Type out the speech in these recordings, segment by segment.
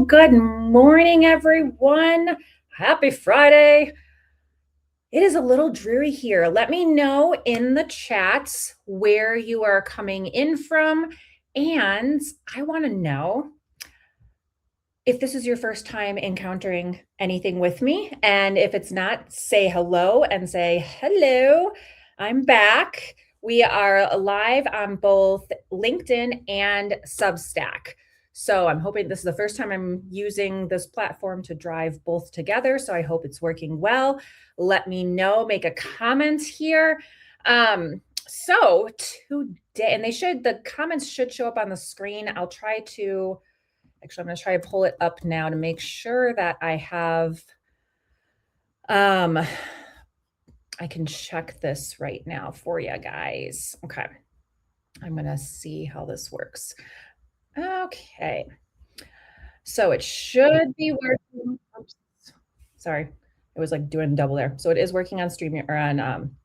good morning, everyone. Happy Friday. It is a little dreary here. Let me know in the chats where you are coming in from. And I want to know if this is your first time encountering anything with me. And if it's not, say hello and say, hello, I'm back. We are live on both LinkedIn and Substack. So I'm hoping this is the first time I'm using this platform to drive both together. So I hope it's working well. Let me know, make a comment here. So today, and the comments should show up on the screen. I'm going to try to pull it up now to make sure that I have, I can check this right now for you guys. Okay. I'm going to see how this works. Okay. So it should be working. Oops. Sorry. It was like doing double there. So it is working on Stream or on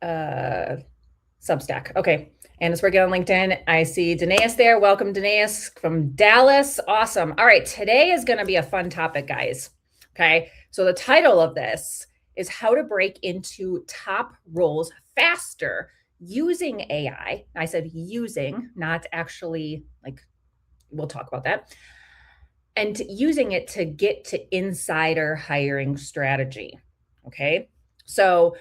Substack. Okay. And it's working on LinkedIn. I see Danaeus there. Welcome, Danaeus from Dallas. Awesome. All right. Today is going to be a fun topic, guys. Okay. So the title of this is how to break into top roles faster using AI. I said using, not actually, like, we'll talk about that. And using it to get to insider hiring strategy. Okay. So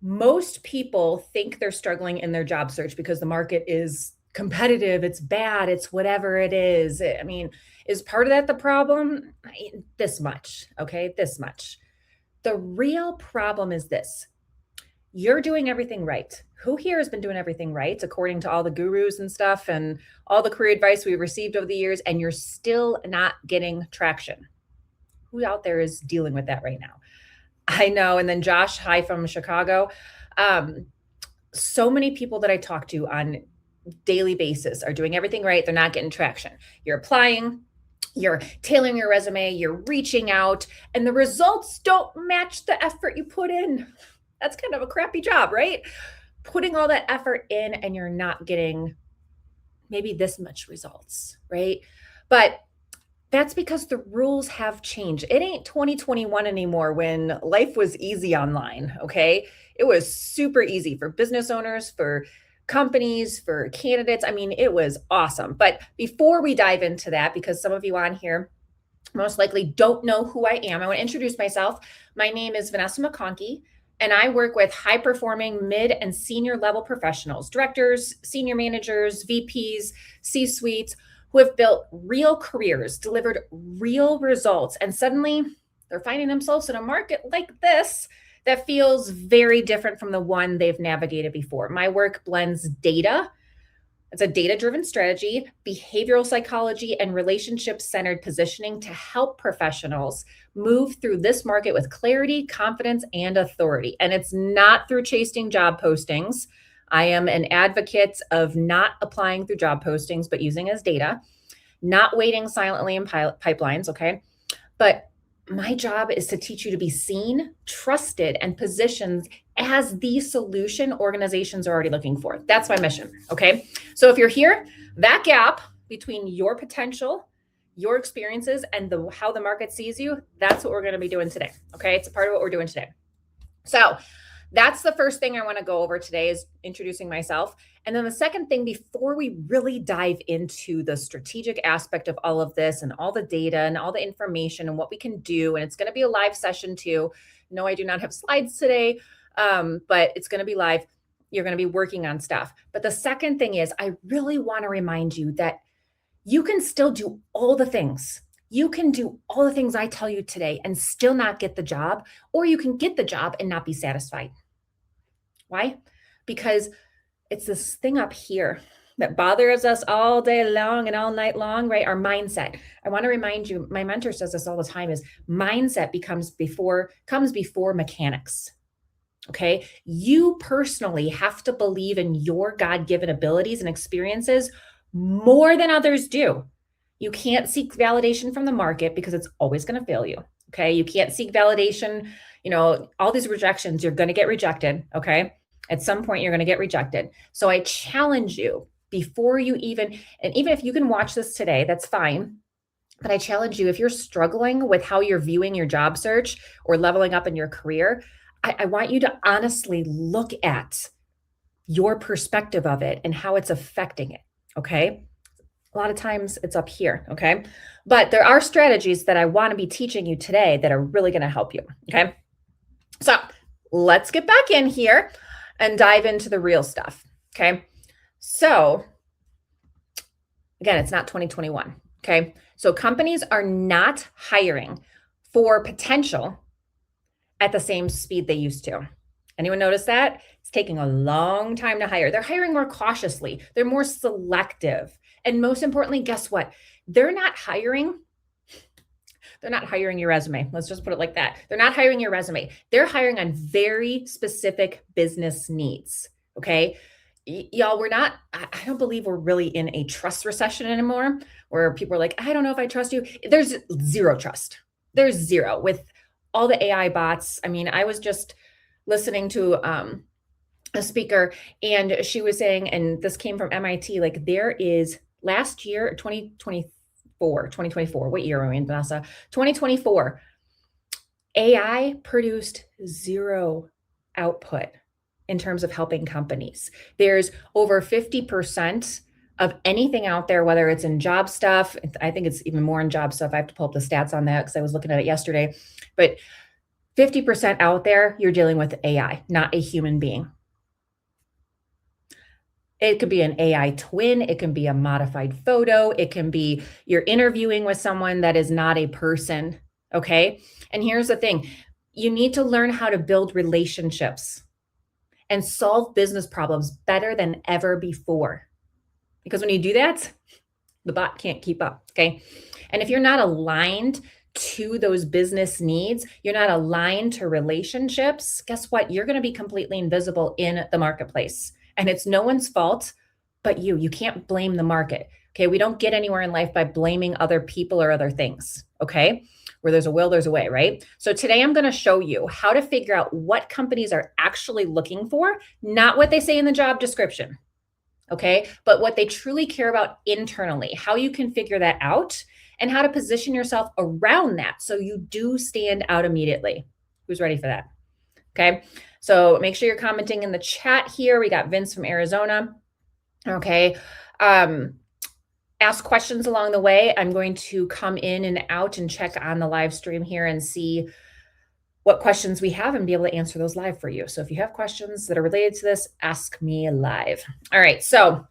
most people think they're struggling in their job search because the market is competitive, it's bad, it's whatever it is. I mean, is part of that the problem? This much, okay? This much. The real problem is this. You're doing everything right. Who here has been doing everything right, according to all the gurus and stuff and all the career advice we've received over the years, and you're still not getting traction? Who out there is dealing with that right now? I know. And then Josh, hi from Chicago. So many people that I talk to on daily basis are doing everything right. They're not getting traction. You're applying, you're tailoring your resume, you're reaching out, and the results don't match the effort you put in. That's kind of a crappy job, right? Putting all that effort in and you're not getting maybe this much results, right? But that's because the rules have changed. It ain't 2021 anymore when life was easy online, okay? It was super easy for business owners, for companies, for candidates. I mean, it was awesome. But before we dive into that, because some of you on here most likely don't know who I am, I want to introduce myself. My name is Vanessa McConkey, and I work with high-performing mid and senior level professionals, directors, senior managers, VPs, C-suites, who have built real careers, delivered real results, and suddenly they're finding themselves in a market like this that feels very different from the one they've navigated before. My work blends data. It's a data-driven strategy, behavioral psychology, and relationship-centered positioning to help professionals move through this market with clarity, confidence, and authority. And it's not through chasing job postings. I am an advocate of not applying through job postings, but using as data, not waiting silently in pipelines, okay? But my job is to teach you to be seen, trusted, and positioned as the solution organizations are already looking for. That's my mission, okay? So if you're here, that gap between your potential, your experiences, and how the market sees you, that's what we're going to be doing today, okay? It's a part of what we're doing today. So that's the first thing I want to go over today, is introducing myself. And then the second thing, before we really dive into the strategic aspect of all of this and all the data and all the information and what we can do, and it's going to be a live session too. No, I do not have slides today, but it's going to be live. You're going to be working on stuff. But the second thing is, I really want to remind you that you can still do all the things. You can do all the things I tell you today and still not get the job, or you can get the job and not be satisfied. Why? Because it's this thing up here that bothers us all day long and all night long, right? Our mindset. I want to remind you, my mentor says this all the time, is mindset comes before mechanics. Okay. You personally have to believe in your God-given abilities and experiences more than others do. You can't seek validation from the market because it's always going to fail you. Okay. You can't seek validation. All these rejections, you're going to get rejected. Okay. At some point, you're going to get rejected. So I challenge you, before you even if you can watch this today, that's fine. But I challenge you, if you're struggling with how you're viewing your job search or leveling up in your career, I want you to honestly look at your perspective of it and how it's affecting it. Okay. A lot of times it's up here. Okay. But there are strategies that I want to be teaching you today that are really going to help you. Okay. So let's get back in here and dive into the real stuff. Okay. So again, it's not 2021. Okay. So companies are not hiring for potential at the same speed they used to. Anyone notice that? It's taking a long time to hire. They're hiring more cautiously. They're more selective. And most importantly, guess what? They're not hiring your resume. Let's just put it like that. They're not hiring your resume. They're hiring on very specific business needs. Okay. Y'all, I don't believe we're really in a trust recession anymore where people are like, I don't know if I trust you. There's zero trust. There's zero with all the AI bots. I mean, I was just listening to a speaker and she was saying, and this came from MIT, like there is last year, 2024, what year are we in, Vanessa? 2024, AI produced zero output in terms of helping companies. There's over 50% of anything out there, whether it's in job stuff. I think it's even more in job stuff. I have to pull up the stats on that because I was looking at it yesterday. But 50% out there, you're dealing with AI, not a human being. It could be an AI twin. It can be a modified photo. It can be you're interviewing with someone that is not a person. Okay. And here's the thing, you need to learn how to build relationships and solve business problems better than ever before. Because when you do that, the bot can't keep up. Okay. And if you're not aligned to those business needs, you're not aligned to relationships, guess what? You're going to be completely invisible in the marketplace. And it's no one's fault but you. You can't blame the market. Okay. We don't get anywhere in life by blaming other people or other things. Okay. Where there's a will, there's a way, right? So today I'm going to show you how to figure out what companies are actually looking for, not what they say in the job description. Okay. But what they truly care about internally, how you can figure that out and how to position yourself around that so you do stand out immediately. Who's ready for that? Okay. So make sure you're commenting in the chat here. We got Vince from Arizona. Okay. Ask questions along the way. I'm going to come in and out and check on the live stream here and see what questions we have and be able to answer those live for you. So if you have questions that are related to this, ask me live. All right. So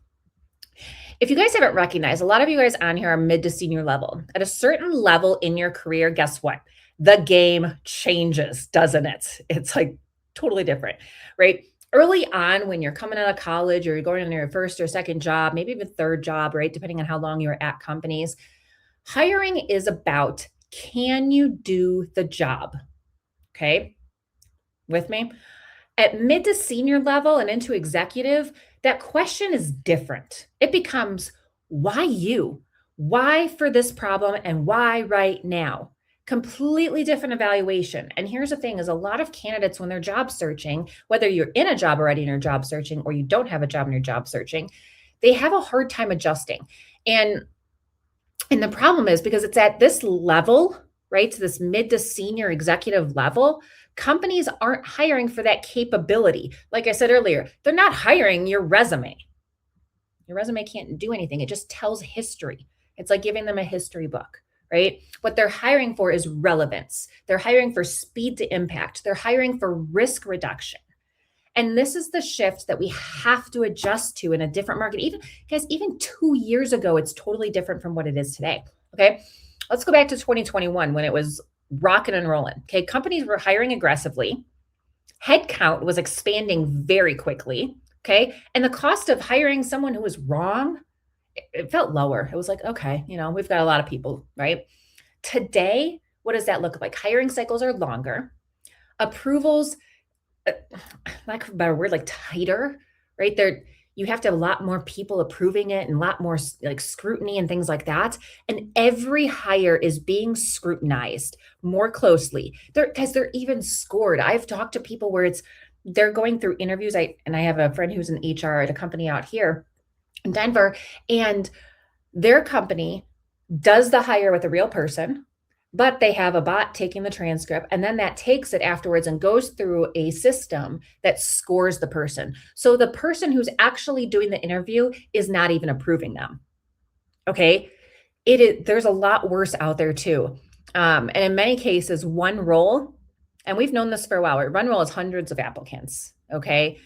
if you guys haven't recognized, a lot of you guys on here are mid to senior level. At a certain level in your career, guess what? The game changes, doesn't it? It's like totally different, right? Early on, when you're coming out of college or you're going on your first or second job, maybe even third job, right? Depending on how long you're at companies, hiring is about, can you do the job? Okay. With me? At mid to senior level and into executive, that question is different. It becomes, why you? Why for this problem and why right now? Completely different evaluation. And here's the thing is a lot of candidates when they're job searching, whether you're in a job already and you're job searching or you don't have a job and you're job searching, they have a hard time adjusting. And the problem is because it's at this level, right? To this mid to senior executive level, companies aren't hiring for that capability. Like I said earlier, they're not hiring your resume. Your resume can't do anything. It just tells history. It's like giving them a history book, right? What they're hiring for is relevance. They're hiring for speed to impact. They're hiring for risk reduction. And this is the shift that we have to adjust to in a different market. Even 2 years ago, it's totally different from what it is today. Okay. Let's go back to 2021 when it was rocking and rolling. Okay. Companies were hiring aggressively. Headcount was expanding very quickly. Okay. And the cost of hiring someone who was wrong, it felt lower. It was like, okay, we've got a lot of people, right? Today, what does that look like? Hiring cycles are longer. Approvals, lack of a better word, like tighter, right? You have to have a lot more people approving it and a lot more like scrutiny and things like that. And every hire is being scrutinized more closely. They're even scored. I've talked to people where they're going through interviews. I have a friend who's in HR at a company out here in Denver, and their company does the hire with a real person, but they have a bot taking the transcript, and then that takes it afterwards and goes through a system that scores the person. So the person who's actually doing the interview is not even approving them. Okay. There's a lot worse out there too. And in many cases, one role, and we've known this for a while, one role is hundreds of applicants. Okay.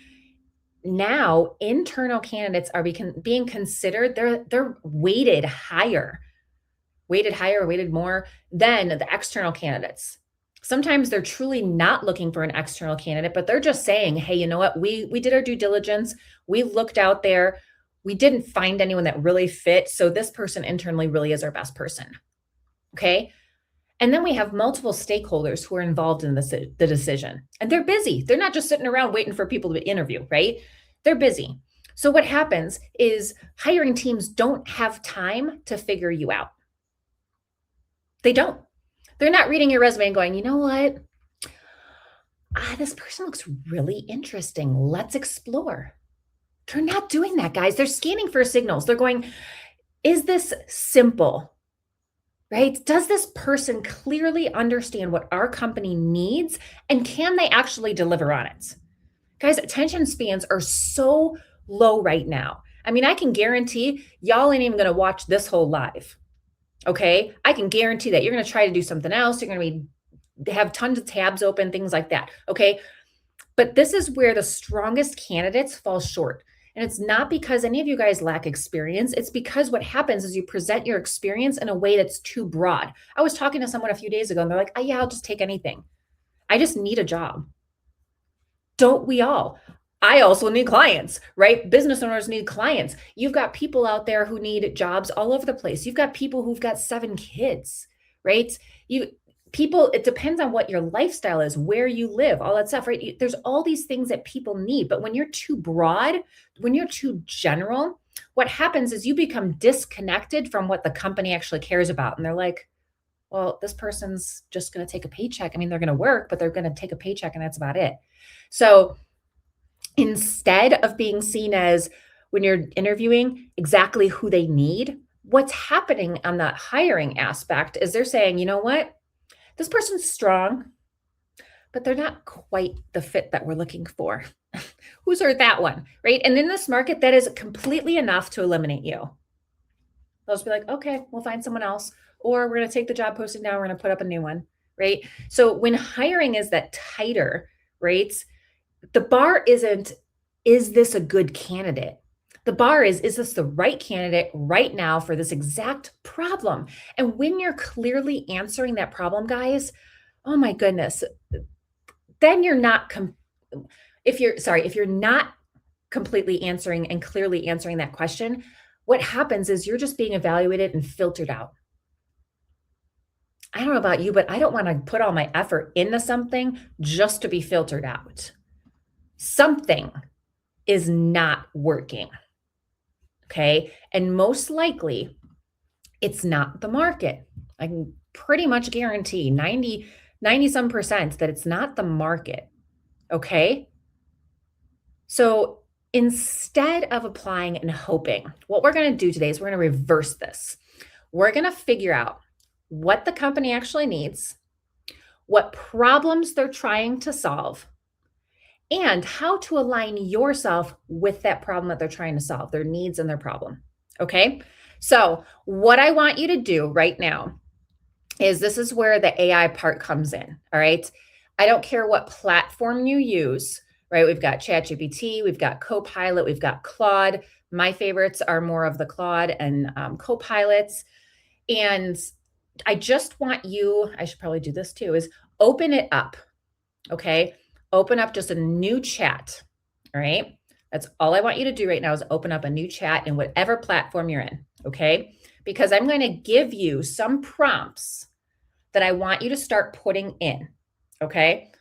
Now internal candidates are being considered, they're weighted more than the external candidates. Sometimes they're truly not looking for an external candidate, but they're just saying, hey, you know what? We did our due diligence. We looked out there. We didn't find anyone that really fit. So this person internally really is our best person. Okay. And then we have multiple stakeholders who are involved in the decision, and they're busy. They're not just sitting around waiting for people to interview, right? They're busy. So what happens is hiring teams don't have time to figure you out. They don't. They're not reading your resume and going, you know what? This person looks really interesting. Let's explore. They're not doing that, guys. They're scanning for signals. They're going, is this simple? Right? Does this person clearly understand what our company needs, and can they actually deliver on it? Guys, attention spans are so low right now. I mean, I can guarantee y'all ain't even going to watch this whole live. Okay. I can guarantee that you're going to try to do something else. You're going to have tons of tabs open, things like that. Okay. But this is where the strongest candidates fall short. And it's not because any of you guys lack experience. It's because what happens is you present your experience in a way that's too broad. I was talking to someone a few days ago and they're like, oh, yeah, I'll just take anything. I just need a job. Don't we all? I also need clients, right? Business owners need clients. You've got people out there who need jobs all over the place. You've got people who've got 7 kids, right? It depends on what your lifestyle is, where you live, all that stuff, right? There's all these things that people need. But when you're too broad, when you're too general, what happens is you become disconnected from what the company actually cares about. And they're like, well, this person's just going to take a paycheck. I mean, they're going to work, but they're going to take a paycheck and that's about it. So instead of being seen as, when you're interviewing, exactly who they need, what's happening on that hiring aspect is they're saying, you know what? This person's strong, but they're not quite the fit that we're looking for. Who's heard that one, right? And in this market, that is completely enough to eliminate you. They'll just be like, okay, we'll find someone else, or we're going to take the job posting down. We're going to put up a new one, right? So when hiring is that tighter, right? The bar isn't, is this a good candidate? The bar is this the right candidate right now for this exact problem? And when you're clearly answering that problem, guys, oh my goodness, then you're not, if you're not completely answering and clearly answering that question, what happens is you're just being evaluated and filtered out. I don't know about you, but I don't want to put all my effort into something just to be filtered out. Something is not working. Okay. And most likely it's not the market. I can pretty much guarantee 90 some percent that it's not the market. Okay. So instead of applying and hoping, what we're going to do today is we're going to reverse this. We're going to figure out what the company actually needs, what problems they're trying to solve, and how to align yourself with that problem that they're trying to solve, their needs and their problem. Okay. So what I want you to do right now is, this is where the AI part comes in. All right. I don't care what platform you use, right? We've got ChatGPT, we've got Copilot, we've got Claude. My favorites are more of the Claude and Copilots. And I just want you, I should probably do this too, is open it up. Okay. Open up just a new chat. All right. That's all I want you to do right now, is open up a new chat in whatever platform you're in. Okay. Because I'm going to give you some prompts that I want you to start putting in. Okay.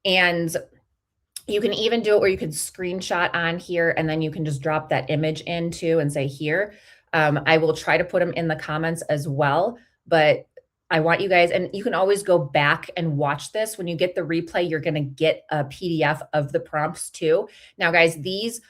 And you can even do it where you can screenshot on here, and then you can just drop that image into and say here. I will try to put them in the comments as well, but I want you guys, and you can always go back and watch this. When you get the replay, you're going to get a PDF of the prompts too. Now, guys, these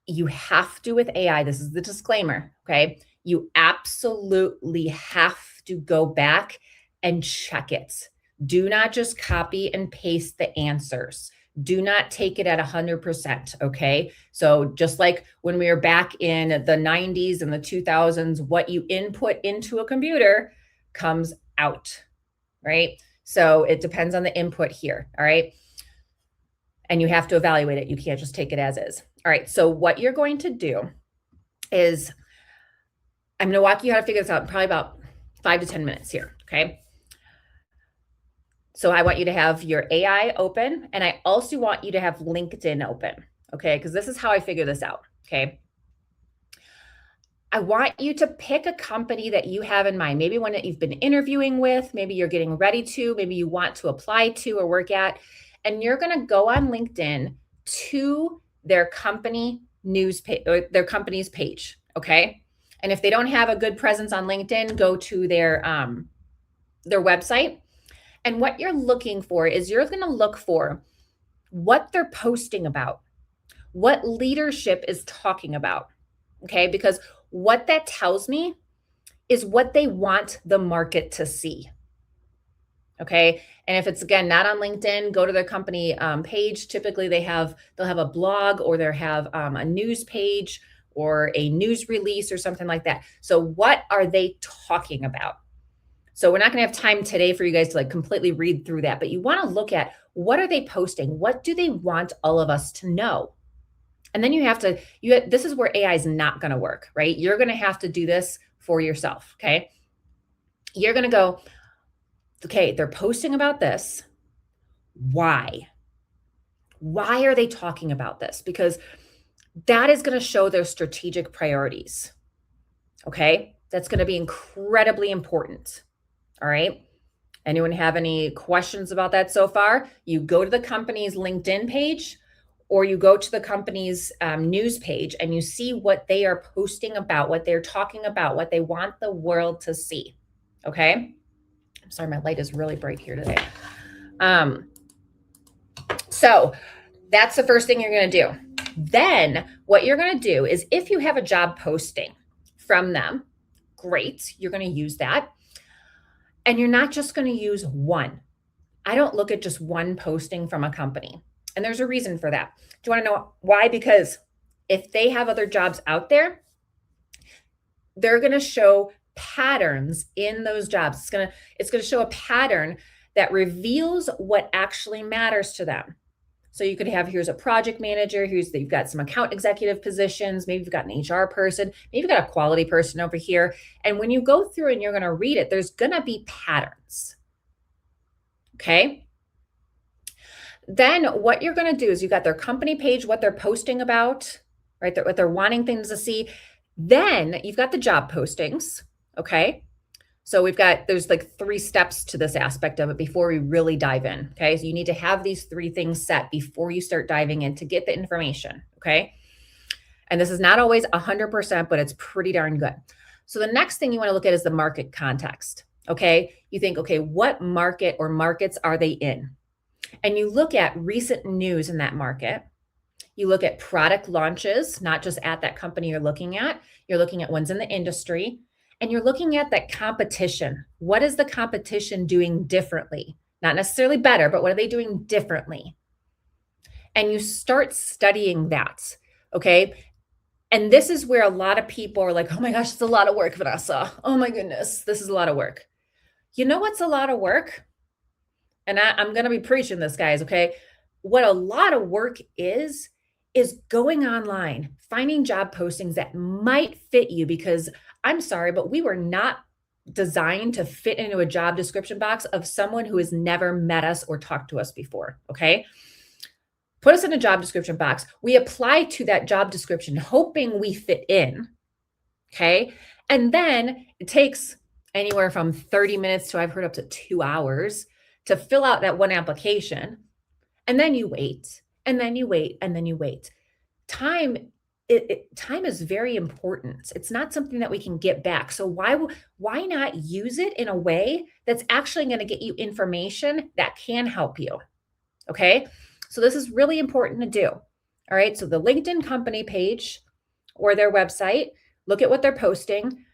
you have to with AI. This is the disclaimer. Okay. you absolutely have to go back and check it. Do not just copy and paste the answers. Do not take it at 100%. Okay. So, just like when we were back in the 90s and the 2000s, what you input into a computer comes out, right? So, it depends on the input here. All right. And you have to evaluate it. You can't just take it as is. All right. So, what you're going to do is I'm going to walk you how to figure this out in probably about 5 to 10 minutes here. Okay. So I want you to have your AI open, and I also want you to have LinkedIn open, okay? Because this is how I figure this out, okay? I want you to pick a company that you have in mind, maybe one that you've been interviewing with, maybe you're getting ready to, maybe you want to apply to or work at, and you're going to go on LinkedIn to their company news page or their company's page, okay? And if they don't have a good presence on LinkedIn, go to their website. And what you're looking for is you're going to look for what they're posting about, what leadership is talking about, okay? Because what that tells me is what they want the market to see, okay? And if it's, again, not on LinkedIn, go to their company page. Typically, they'll have a blog, or they'll have a news page or a news release or something like that. So what are they talking about? So we're not going to have time today for you guys to like completely read through that, but you want to look at what are they posting? What do they want all of us to know? And then this is where AI is not going to work, right? You're going to have to do this for yourself, okay? You're going to go, okay, they're posting about this. Why? Why are they talking about this? Because that is going to show their strategic priorities, okay? That's going to be incredibly important. All right. Anyone have any questions about that so far? You go to the company's LinkedIn page, or you go to the company's news page, and you see what they are posting about, what they're talking about, what they want the world to see. Okay. I'm sorry, my light is really bright here today. So that's the first thing you're going to do. Then what you're going to do is, if you have a job posting from them, great, you're going to use that. And you're not just going to use one. I don't look at just one posting from a company. And there's a reason for that. Do you want to know why? Because if they have other jobs out there, they're going to show patterns in those jobs. It's going to show a pattern that reveals what actually matters to them. So you could have, here's a project manager, you've got some account executive positions, maybe you've got an HR person, maybe you've got a quality person over here. And when you go through and you're going to read it, there's going to be patterns. Okay. Then what you're going to do is you've got their company page, what they're posting about, right? What they're wanting things to see. Then you've got the job postings. Okay. So there's like 3 steps to this aspect of it before we really dive in. Okay. So you need to have these 3 things set before you start diving in to get the information. Okay. And this is not always 100%, but it's pretty darn good. So the next thing you want to look at is the market context. Okay. You think, okay, what market or markets are they in? And you look at recent news in that market. You look at product launches, not just at that company you're looking at. You're looking at ones in the industry. And you're looking at that competition. What is the competition doing differently? Not necessarily better, but what are they doing differently? And you start studying that, okay? And this is where a lot of people are like, oh my gosh, it's a lot of work, Vanessa. Oh my goodness, this is a lot of work. You know what's a lot of work? And I'm going to be preaching this, guys, okay? What a lot of work is going online, finding job postings that might fit you, because I'm sorry, but we were not designed to fit into a job description box of someone who has never met us or talked to us before, okay? Put us in a job description box. We apply to that job description hoping we fit in, okay? And then it takes anywhere from 30 minutes to, I've heard, up to 2 hours to fill out that one application. And then you wait, and then you wait, and then you wait. Time is very important. It's not something that we can get back. So why not use it in a way that's actually going to get you information that can help you? Okay. So this is really important to do. All right. So the LinkedIn company page or their website, look at what they're posting.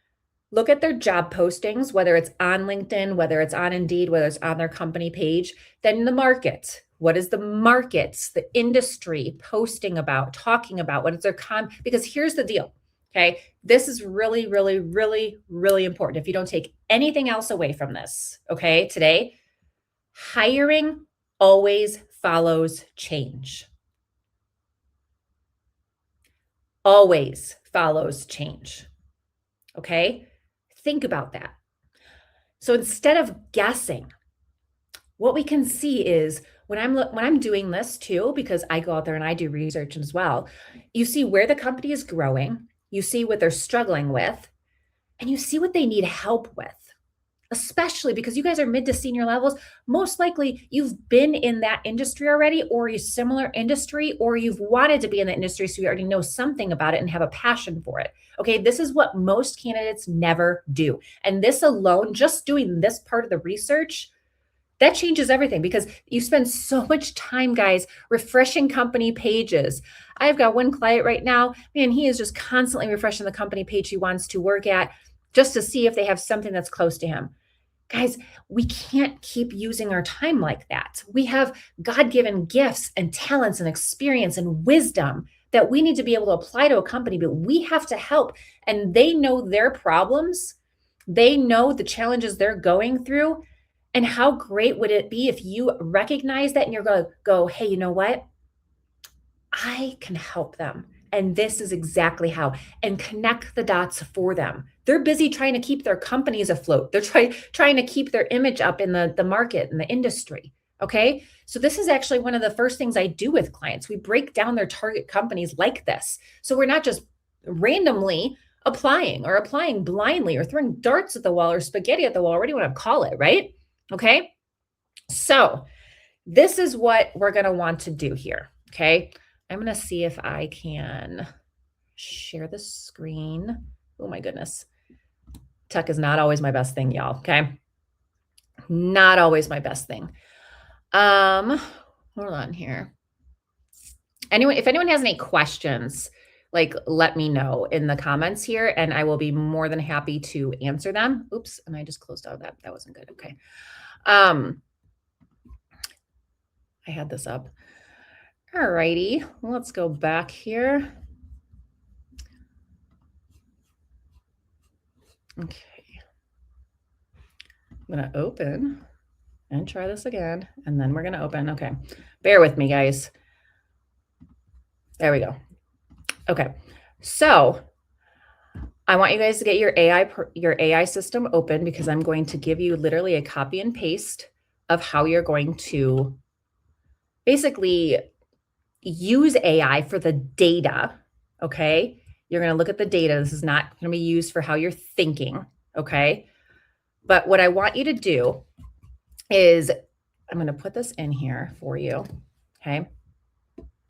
look at their job postings, whether it's on LinkedIn, whether it's on Indeed, whether it's on their company page. Then the market. What is the markets, the industry posting about, talking about? What is their because here's the deal. Okay. This is really, really, really, really important. If you don't take anything else away from this, okay, today, hiring always follows change. Always follows change. Okay. Think about that. So instead of guessing, what we can see is when I'm doing this too, because I go out there and I do research as well, you see where the company is growing, you see what they're struggling with, and you see what they need help with. Especially because you guys are mid to senior levels, most likely you've been in that industry already, or a similar industry, or you've wanted to be in the industry, so you already know something about it and have a passion for it. Okay, this is what most candidates never do. And this alone, just doing this part of the research, that changes everything because you spend so much time, guys, refreshing company pages. I've got one client right now, man, he is just constantly refreshing the company page he wants to work at just to see if they have something that's close to him. Guys, we can't keep using our time like that. We have God-given gifts and talents and experience and wisdom that we need to be able to apply to a company, but we have to help. And they know their problems. They know the challenges they're going through. And how great would it be if you recognize that and you're going to go, hey, you know what? I can help them. And this is exactly how, and connect the dots for them. They're busy trying to keep their companies afloat. They're trying to keep their image up in the market and the industry. Okay. So this is actually one of the first things I do with clients. We break down their target companies like this. So we're not just randomly applying blindly or throwing darts at the wall or spaghetti at the wall, whatever you want to call it, right? Okay. So this is what we're going to want to do here. Okay. I'm going to see if I can share the screen. Oh my goodness. Tech is not always my best thing, y'all. Okay. Not always my best thing. Hold on here. If anyone has any questions, like let me know in the comments here and I will be more than happy to answer them. Oops. And I just closed out that. That wasn't good. Okay. I had this up. All righty, let's go back here. Okay. I'm going to open and try this again, and then we're going to open. Okay. Bear with me, guys. There we go. Okay. So I want you guys to get your AI system open because I'm going to give you literally a copy and paste of how you're going to basically use AI for the data, okay? You're going to look at the data. This is not going to be used for how you're thinking, okay? But what I want you to do is I'm going to put this in here for you, okay?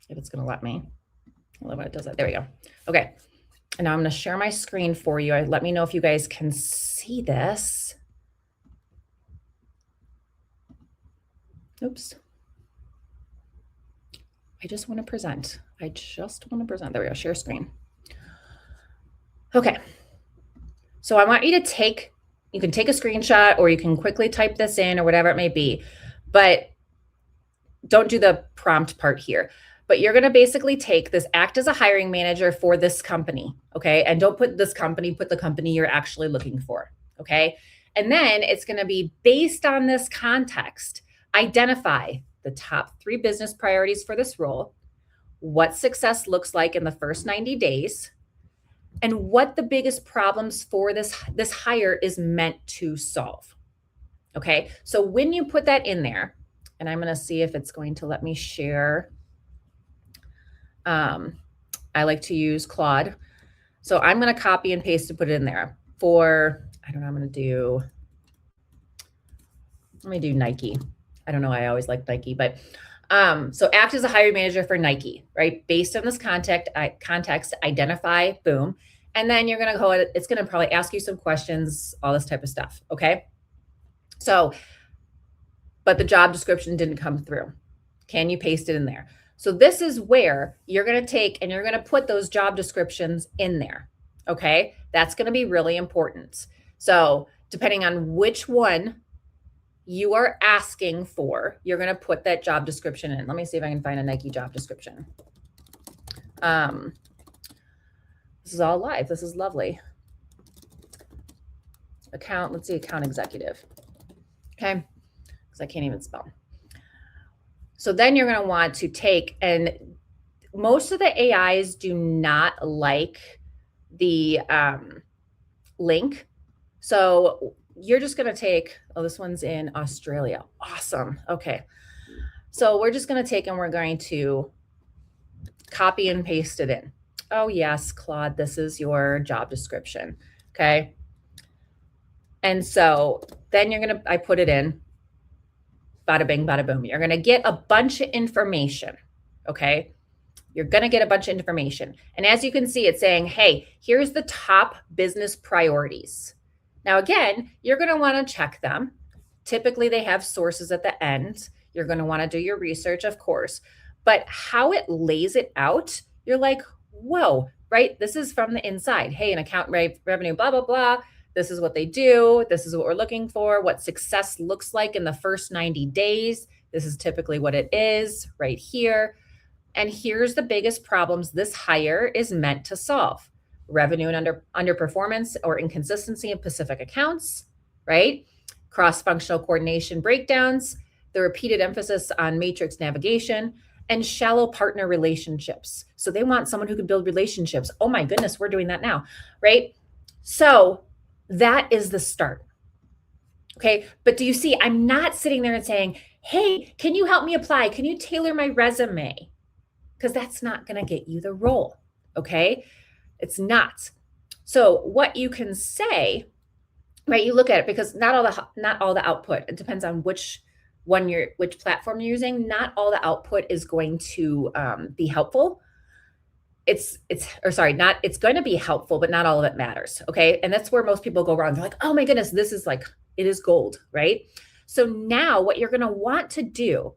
If it's going to let me. I love when it does that. There we go. Okay. And now I'm going to share my screen for you. Let me know if you guys can see this. Oops. I just want to present. There we go. Share screen. Okay. So I want you to you can take a screenshot or you can quickly type this in or whatever it may be, but don't do the prompt part here. But you're going to basically take this, act as a hiring manager for this company. Okay. And don't put this company, put the company you're actually looking for. Okay. And then it's going to be based on this context, identify the top 3 business priorities for this role, what success looks like in the first 90 days, and what the biggest problems for this hire is meant to solve. Okay, so when you put that in there, and I'm going to see if it's going to let me share. I like to use Claude. So I'm going to copy and paste to put it in there let me do Nike. I don't know. I always like Nike, but so act as a hiring manager for Nike, right? Based on this context, identify, boom. And then you're going to go, it's going to probably ask you some questions, all this type of stuff. Okay. So, but the job description didn't come through. Can you paste it in there? So this is where you're going to take and you're going to put those job descriptions in there. Okay, that's going to be really important. So depending on which one you are asking for, you're going to put that job description in. Let me see if I can find a Nike job description. This is all live. This is lovely. Account, let's see, account executive. Okay, because I can't even spell. So then you're going to want to take, and most of the AIs do not like the link. So you're just going to take, oh, this one's in Australia. Awesome. Okay. So we're just going to take and we're going to copy and paste it in. Oh, yes, Claude, this is your job description. Okay. And so then you're going to, I put it in, bada bing, bada boom. You're going to get a bunch of information. Okay. You're going to get a bunch of information. And as you can see, it's saying, hey, here's the top business priorities. Now, again, you're going to want to check them. Typically, they have sources at the end. You're going to want to do your research, of course. But how it lays it out, you're like, whoa, right? This is from the inside. Hey, an account revenue, blah, blah, blah. This is what they do. This is what we're looking for. What success looks like in the first 90 days. This is typically what it is right here. And here's the biggest problems this hire is meant to solve. Revenue and underperformance or inconsistency in specific accounts, right? Cross-functional coordination breakdowns, the repeated emphasis on matrix navigation, and shallow partner relationships. So they want someone who can build relationships. Oh my goodness, we're doing that now, right? So that is the start. Okay, but do you see, I'm not sitting there and saying, hey, can you help me apply? Can you tailor my resume? Because that's not going to get you the role. Okay, it's not. So what you can say, right? You look at it because not all the output. It depends on which platform you're using. Not all the output is going to be helpful. It's going to be helpful, but not all of it matters. Okay, and that's where most people go wrong. They're like, oh my goodness, this is like, it is gold, right? So now what you're going to want to do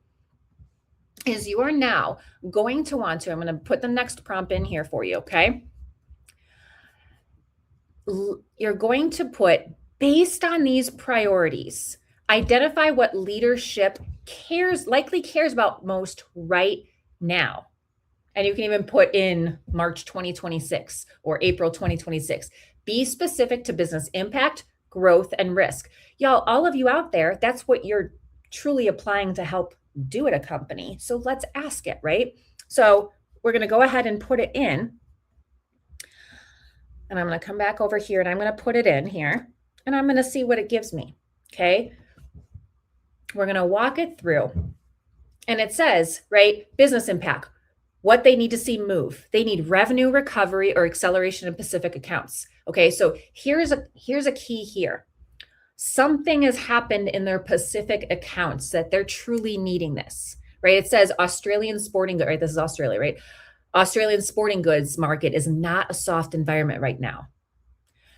is you are now going to want to, I'm going to put the next prompt in here for you, okay? You're going to put, based on these priorities, identify what leadership likely cares about most right now. And you can even put in March 2026 or April 2026. Be specific to business impact, growth, and risk. Y'all, all of you out there, that's what you're truly applying to help do at a company. So let's ask it, right? So we're going to go ahead and put it in. And I'm going to come back over here and I'm going to put it in here and I'm going to see what it gives me. Okay. We're going to walk it through and it says, right, business impact, what they need to see move. They need revenue recovery or acceleration in specific accounts. Okay. So here's a key here. Something has happened in their Pacific accounts that they're truly needing this, right? It says Australian sporting goods, right? This is Australia, right? Australian sporting goods market is not a soft environment right now.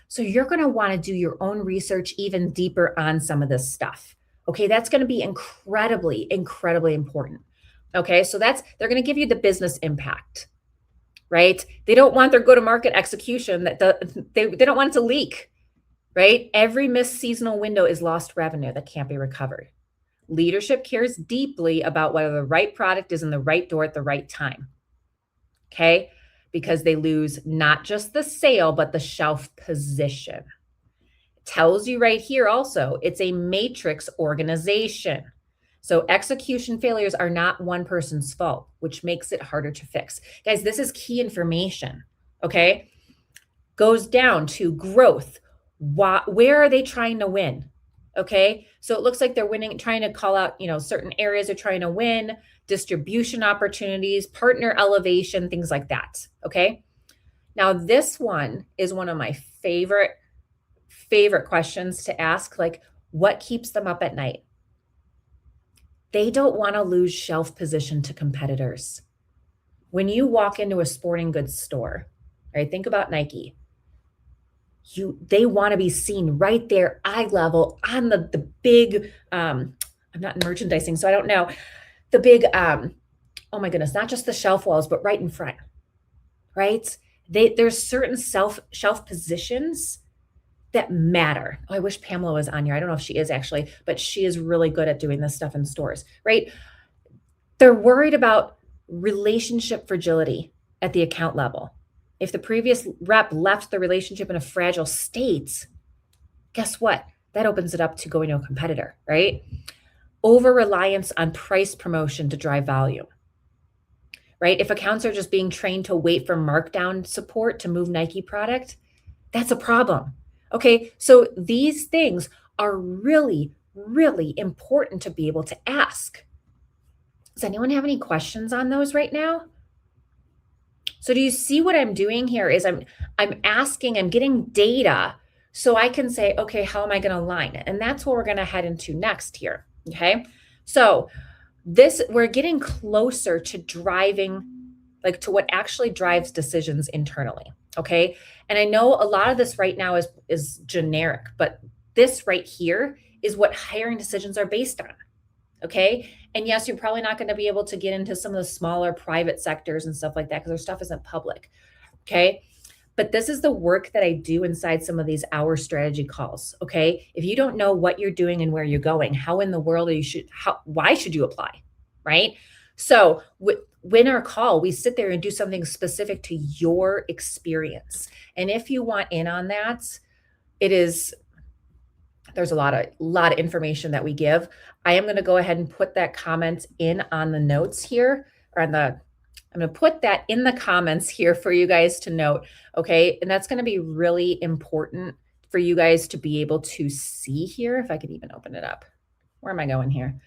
So you're going to want to do your own research even deeper on some of this stuff. Okay, that's going to be incredibly, incredibly important. Okay, so they're going to give you the business impact, right? They don't want their go-to-market execution they don't want it to leak. Right? Every missed seasonal window is lost revenue that can't be recovered. Leadership cares deeply about whether the right product is in the right door at the right time. Okay? Because they lose not just the sale, but the shelf position. It tells you right here also, it's a matrix organization. So execution failures are not one person's fault, which makes it harder to fix. Guys, this is key information. Okay? Goes down to growth. Where are they trying to win? Okay. So it looks like they're trying to call out, certain areas they're trying to win, distribution opportunities, partner elevation, things like that. Okay. Now this one is one of my favorite questions to ask. Like, what keeps them up at night? They don't want to lose shelf position to competitors. When you walk into a sporting goods store, right? Think about Nike. They want to be seen right there, eye level, on the big, I'm not in merchandising, so I don't know, the big, oh my goodness, not just the shelf walls, but right in front, right? There's certain shelf positions that matter. Oh, I wish Pamela was on here. I don't know if she is actually, but she is really good at doing this stuff in stores, right? They're worried about relationship fragility at the account level. If the previous rep left the relationship in a fragile state, guess what? That opens it up to going to a competitor, right? Over reliance on price promotion to drive volume, right? If accounts are just being trained to wait for markdown support to move Nike product, that's a problem. Okay, so these things are really, really important to be able to ask. Does anyone have any questions on those right now? So do you see what I'm doing here is I'm asking, I'm getting data so I can say, okay, how am I going to align it? And that's what we're going to head into next here. Okay. So we're getting closer to driving, like to what actually drives decisions internally. Okay. And I know a lot of this right now is generic, but this right here is what hiring decisions are based on. Okay. And yes, you're probably not going to be able to get into some of the smaller private sectors and stuff like that because their stuff isn't public. Okay. But this is the work that I do inside some of these hour strategy calls. Okay. If you don't know what you're doing and where you're going, how in the world why should you apply? Right. So when our call, we sit there and do something specific to your experience. And if you want in on that, there's a lot of information that we give. I am going to go ahead and put that comment in on the notes here, or I'm going to put that in the comments here for you guys to note. Okay. And that's going to be really important for you guys to be able to see here. If I could even open it up. Where am I going here?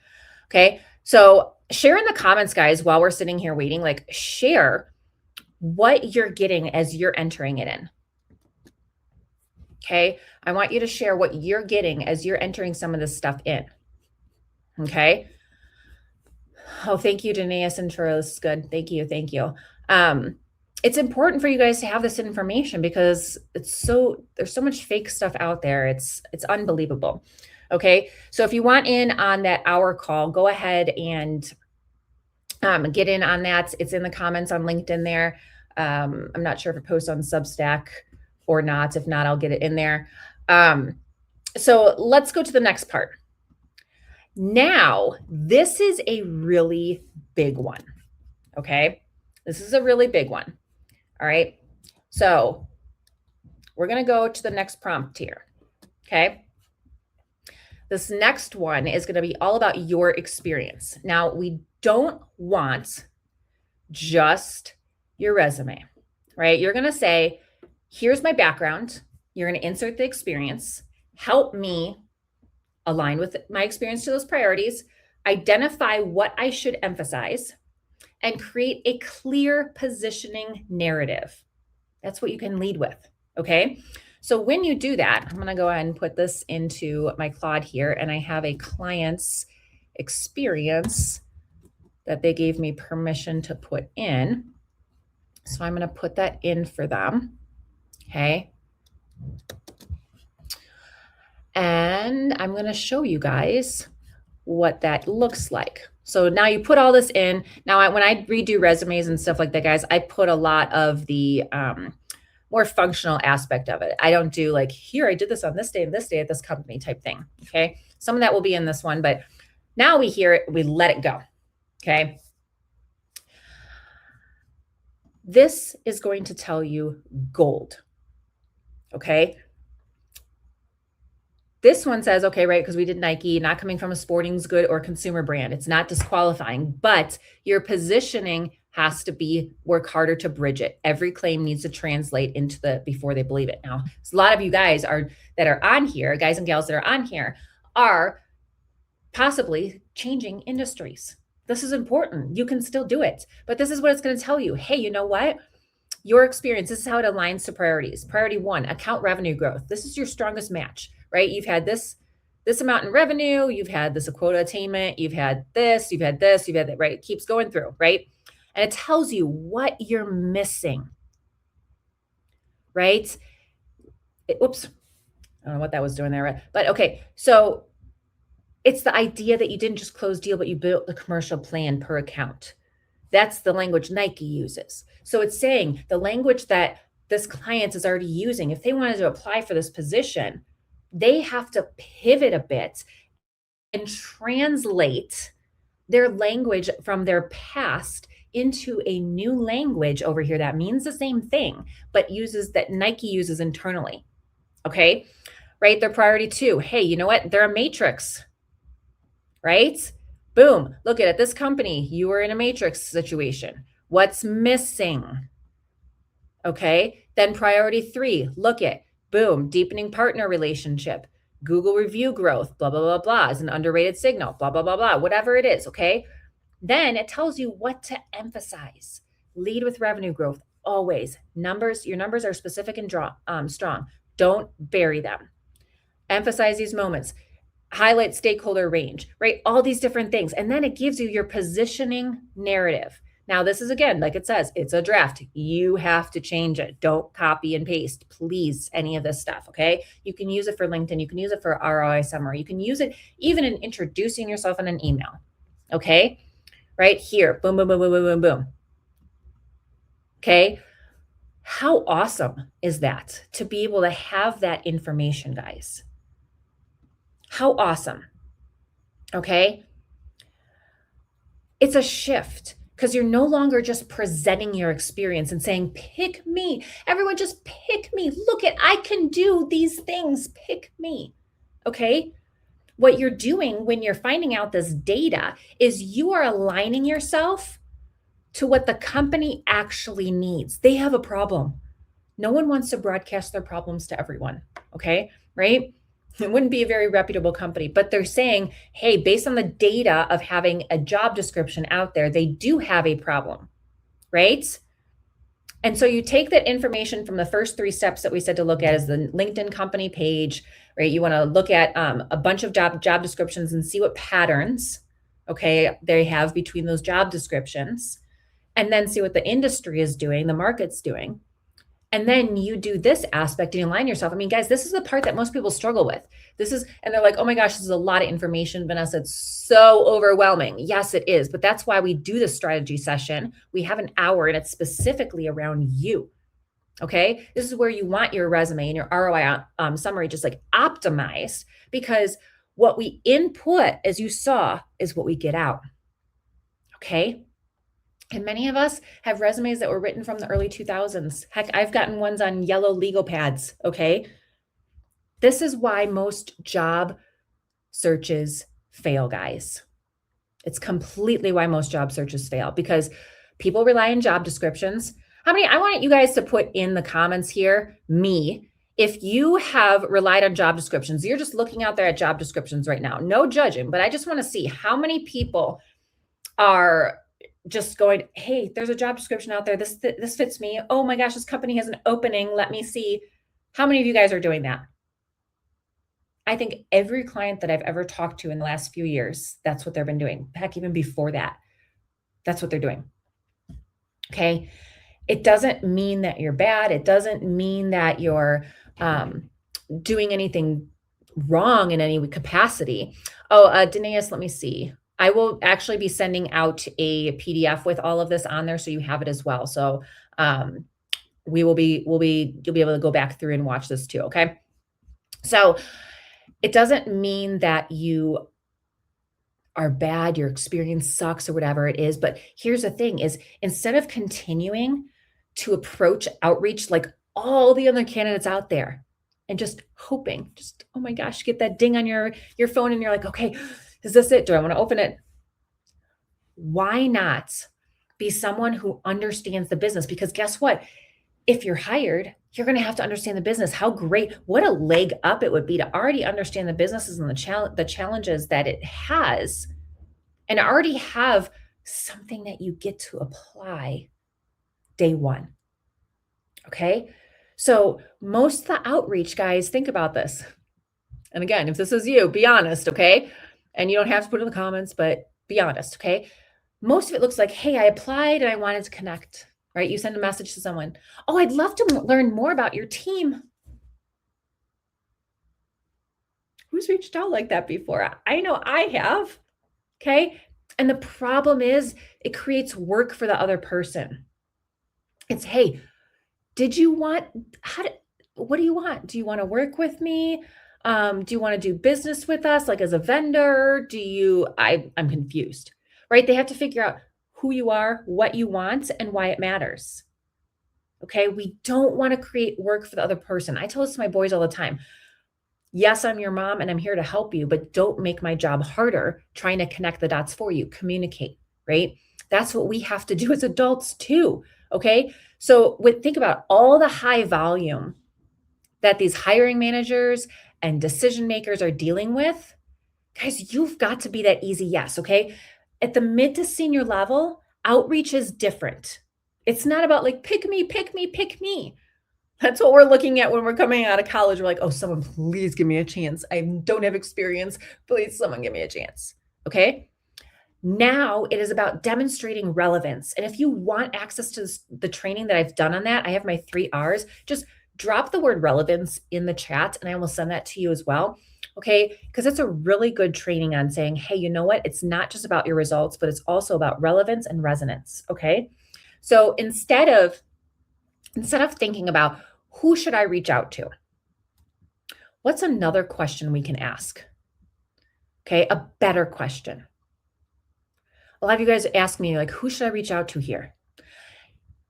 Okay. So share in the comments, guys, while we're sitting here waiting, like share what you're getting as you're entering it in. Okay. I want you to share what you're getting as you're entering some of this stuff in. Okay. Oh, thank you, Danaeus and Troy. This is good. Thank you. Thank you. It's important for you guys to have this information because there's so much fake stuff out there. It's unbelievable. Okay. So if you want in on that hour call, go ahead and get in on that. It's in the comments on LinkedIn there. I'm not sure if it posts on Substack or not. If not, I'll get it in there. So let's go to the next part. Now, this is a really big one. Okay. This is a really big one. All right. So we're going to go to the next prompt here. Okay. This next one is going to be all about your experience. Now, we don't want just your resume, right? You're going to say, here's my background. You're going to insert the experience. Help me align with my experience to those priorities, identify what I should emphasize, and create a clear positioning narrative. That's what you can lead with, okay? So when you do that, I'm gonna go ahead and put this into my Claude here, and I have a client's experience that they gave me permission to put in. So I'm gonna put that in for them, okay? And I'm going to show you guys what that looks like. So now you put all this in. Now, when I redo resumes and stuff like that, guys, I put a lot of the more functional aspect of it. I don't do like, here, I did this on this day and this day at this company type thing. Okay. Some of that will be in this one, but now we hear it, we let it go. Okay. This is going to tell you gold. Okay. This one says, okay, right, because we did Nike, not coming from a sporting good or consumer brand. It's not disqualifying, but your positioning has to be work harder to bridge it. Every claim needs to translate into before they believe it. Now, a lot of you guys that are on here, guys and gals that are on here, are possibly changing industries. This is important. You can still do it, but this is what it's going to tell you. Hey, you know what? Your experience, this is how it aligns to priorities. Priority 1, account revenue growth. This is your strongest match. Right? You've had this amount in revenue, you've had this quota attainment, you've had this, you've had that, right? It keeps going through, right? And it tells you what you're missing, right? Oops, I don't know what that was doing there, right? But okay, so it's the idea that you didn't just close deal, but you built the commercial plan per account. That's the language Nike uses. So it's saying the language that this client is already using, if they wanted to apply for this position, they have to pivot a bit and translate their language from their past into a new language over here that means the same thing, but uses that Nike uses internally. Okay. Right. Their priority two. Hey, you know what? They're a matrix, right? Boom. Look at it. This company, you were in a matrix situation. What's missing? Okay. Then priority three, look at boom, deepening partner relationship, Google review growth, blah, blah, blah, blah is an underrated signal, blah, blah, blah, blah, whatever it is. Okay. Then it tells you what to emphasize. Lead with revenue growth. Always numbers. Your numbers are specific and strong. Don't bury them. Emphasize these moments. Highlight stakeholder range, right? All these different things. And then it gives you your positioning narrative. Now, this is again, like it says, it's a draft. You have to change it. Don't copy and paste, please, any of this stuff. Okay. You can use it for LinkedIn. You can use it for ROI summary. You can use it even in introducing yourself in an email. Okay. Right here. Boom, boom, boom, boom, boom, boom, boom. Okay. How awesome is that to be able to have that information, guys? How awesome. Okay. It's a shift because you're no longer just presenting your experience and saying, pick me. Everyone just pick me. Look at, I can do these things. Pick me. Okay. What you're doing when you're finding out this data is you are aligning yourself to what the company actually needs. They have a problem. No one wants to broadcast their problems to everyone. Okay. Right. It wouldn't be a very reputable company, but they're saying, hey, based on the data of having a job description out there, they do have a problem, right? And so you take that information from the first three steps that we said to look at is the LinkedIn company page, right? You want to look at a bunch of job descriptions and see what patterns, okay, they have between those job descriptions, and then see what the industry is doing, the market's doing. And then you do this aspect and you align yourself. I mean, guys, this is the part that most people struggle with. And they're like, oh my gosh, this is a lot of information, Vanessa. It's so overwhelming. Yes, it is. But that's why we do this strategy session. We have an hour and it's specifically around you. Okay. This is where you want your resume and your ROI summary just like optimized, because what we input, as you saw, is what we get out. Okay. And many of us have resumes that were written from the early 2000s. Heck, I've gotten ones on yellow legal pads, okay? This is why most job searches fail, guys. It's completely why most job searches fail, because people rely on job descriptions. I want you guys to put in the comments here, me, if you have relied on job descriptions, you're just looking out there at job descriptions right now, no judging, but I just want to see how many people are just going, hey, there's a job description out there. This fits me. Oh my gosh, this company has an opening. Let me see. How many of you guys are doing that? I think every client that I've ever talked to in the last few years, that's what they've been doing. Heck, even before that, that's what they're doing. Okay. It doesn't mean that you're bad. It doesn't mean that you're doing anything wrong in any capacity. Oh, Danaeus, let me see. I will actually be sending out a PDF with all of this on there, so you have it as well. So you'll be able to go back through and watch this too. Okay. So it doesn't mean that you are bad, your experience sucks or whatever it is. But here's the thing is, instead of continuing to approach outreach like all the other candidates out there and just hoping, oh my gosh, get that ding on your phone and you're like, okay, is this it? Do I want to open it? Why not be someone who understands the business? Because guess what? If you're hired, you're going to have to understand the business. How great, what a leg up it would be to already understand the businesses and the challenges that it has, and already have something that you get to apply day one. Okay. So most of the outreach, guys, think about this. And again, if this is you, be honest. Okay. And you don't have to put it in the comments, but be honest, okay? Most of it looks like, hey, I applied and I wanted to connect, right? You send a message to someone. Oh, I'd love to learn more about your team. Who's reached out like that before? I know I have, okay? And the problem is it creates work for the other person. It's, hey, What do you want? Do you want to work with me? Do you want to do business with us, like as a vendor? I'm confused, right? They have to figure out who you are, what you want, and why it matters. Okay. We don't want to create work for the other person. I tell this to my boys all the time. Yes, I'm your mom and I'm here to help you, but don't make my job harder trying to connect the dots for you. Communicate, right? That's what we have to do as adults too. Okay. So think about all the high volume that these hiring managers and decision makers are dealing with. Guys, you've got to be that easy yes. Okay. At the mid to senior level, outreach is different. It's not about like, pick me, pick me, pick me. That's what we're looking at when we're coming out of college. We're like, oh, someone please give me a chance. I don't have experience. Please, someone give me a chance. Okay. Now it is about demonstrating relevance. And if you want access to the training that I've done on that, I have my 3 R's. Just drop the word relevance in the chat and I will send that to you as well. Okay. Because it's a really good training on saying, hey, you know what? It's not just about your results, but it's also about relevance and resonance. Okay. So instead of thinking about who should I reach out to, what's another question we can ask? Okay, a better question. A lot of you guys ask me, like, who should I reach out to here?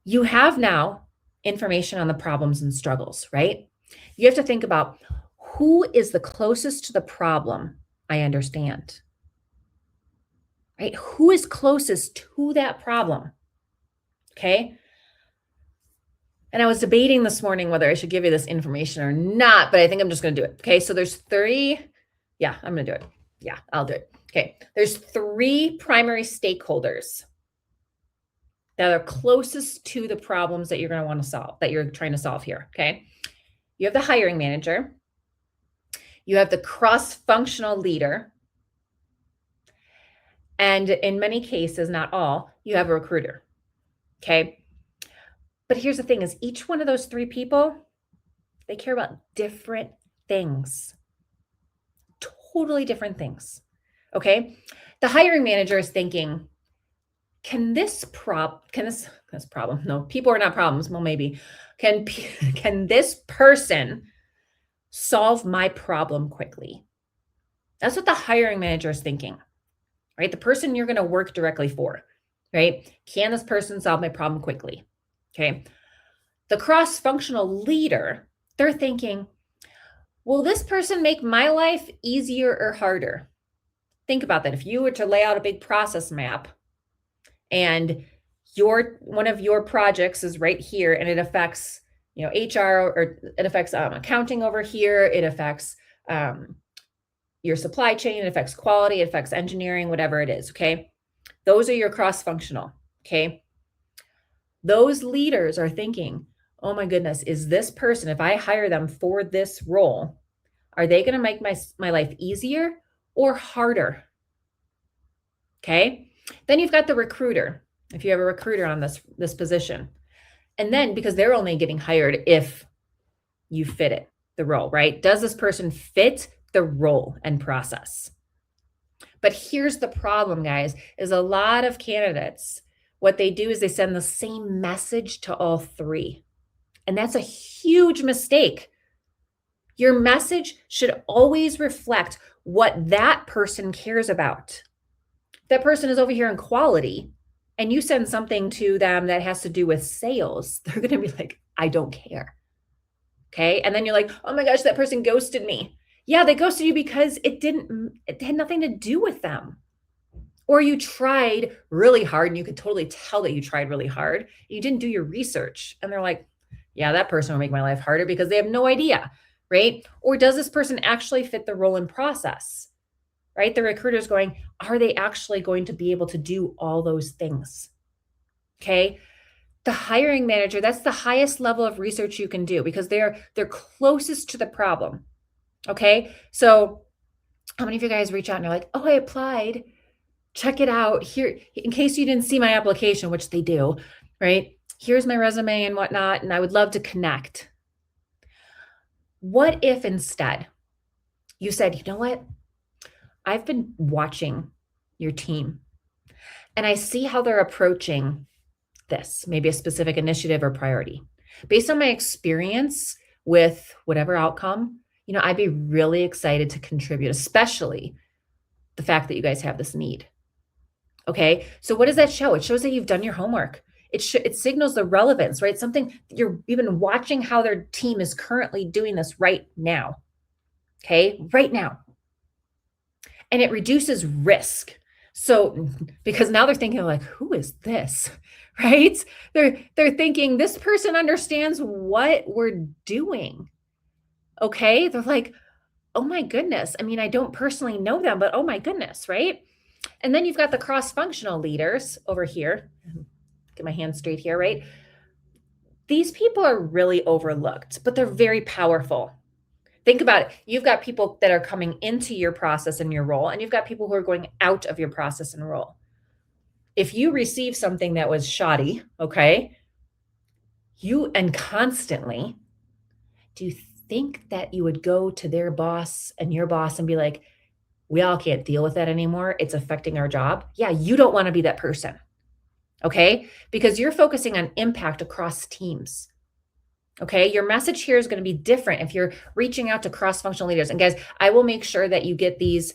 You have now information on the problems and struggles, right? You have to think about who is the closest to the problem I understand, right? Who is closest to that problem? Okay. And I was debating this morning whether I should give you this information or not, but I think I'm just going to do it. Okay. So there's 3. Yeah, I'm going to do it. Yeah, I'll do it. Okay. There's 3 primary stakeholders that are closest to the problems that you're going to want to solve, that you're trying to solve here. Okay. You have the hiring manager. You have the cross-functional leader. And in many cases, not all, you have a recruiter. Okay. But here's the thing is each one of those 3 people, they care about different things, totally different things. Okay. The hiring manager is thinking, can this problem, no, people are not problems. Well, maybe can this person solve my problem quickly? That's what the hiring manager is thinking, right? The person you're going to work directly for, right? Can this person solve my problem quickly? Okay. The cross-functional leader, they're thinking, will this person make my life easier or harder? Think about that. If you were to lay out a big process map and one of your projects is right here and it affects, HR, or it affects accounting over here. It affects your supply chain. It affects quality. It affects engineering, whatever it is. Okay. Those are your cross-functional. Okay. Those leaders are thinking, oh my goodness, is this person, if I hire them for this role, are they going to make my life easier or harder? Okay. Then you've got the recruiter. If you have a recruiter on this position, and then because they're only getting hired if you fit the role, right? Does this person fit the role and process? But here's the problem, guys, is a lot of candidates, what they do is they send the same message to all 3. And that's a huge mistake. Your message should always reflect what that person cares about. If that person is over here in quality and you send something to them that has to do with sales, they're going to be like, I don't care. Okay. And then you're like, oh my gosh, that person ghosted me. Yeah, they ghosted you because it had nothing to do with them. Or you tried really hard and you could totally tell that you tried really hard. You didn't do your research. And they're like, yeah, that person will make my life harder because they have no idea, right? Or does this person actually fit the role and process, right? The recruiter's going, are they actually going to be able to do all those things? Okay. The hiring manager, that's the highest level of research you can do because they're closest to the problem. Okay. So how many of you guys reach out and you're like, oh, I applied. Check it out here. In case you didn't see my application, which they do, right? Here's my resume and whatnot. And I would love to connect. What if instead you said, you know what? I've been watching your team and I see how they're approaching this, maybe a specific initiative or priority. Based on my experience with whatever outcome, I'd be really excited to contribute, especially the fact that you guys have this need. Okay. So what does that show? It shows that you've done your homework. It signals the relevance, right? Something you're even watching how their team is currently doing this right now. Okay. Right now. And it reduces risk. So because now they're thinking like, who is this? Right? They're thinking this person understands what we're doing. Okay. They're like, oh my goodness. I mean, I don't personally know them, but oh my goodness, right? And then you've got the cross-functional leaders over here. Get my hand straight here, right? These people are really overlooked, but they're very powerful. Think about it. You've got people that are coming into your process and your role, and you've got people who are going out of your process and role. If you receive something that was shoddy, okay, and constantly, do you think that you would go to their boss and your boss and be like, we all can't deal with that anymore. It's affecting our job. Yeah, you don't want to be that person. Okay? Because you're focusing on impact across teams. Okay? Your message here is going to be different if you're reaching out to cross-functional leaders. And guys, I will make sure that you get these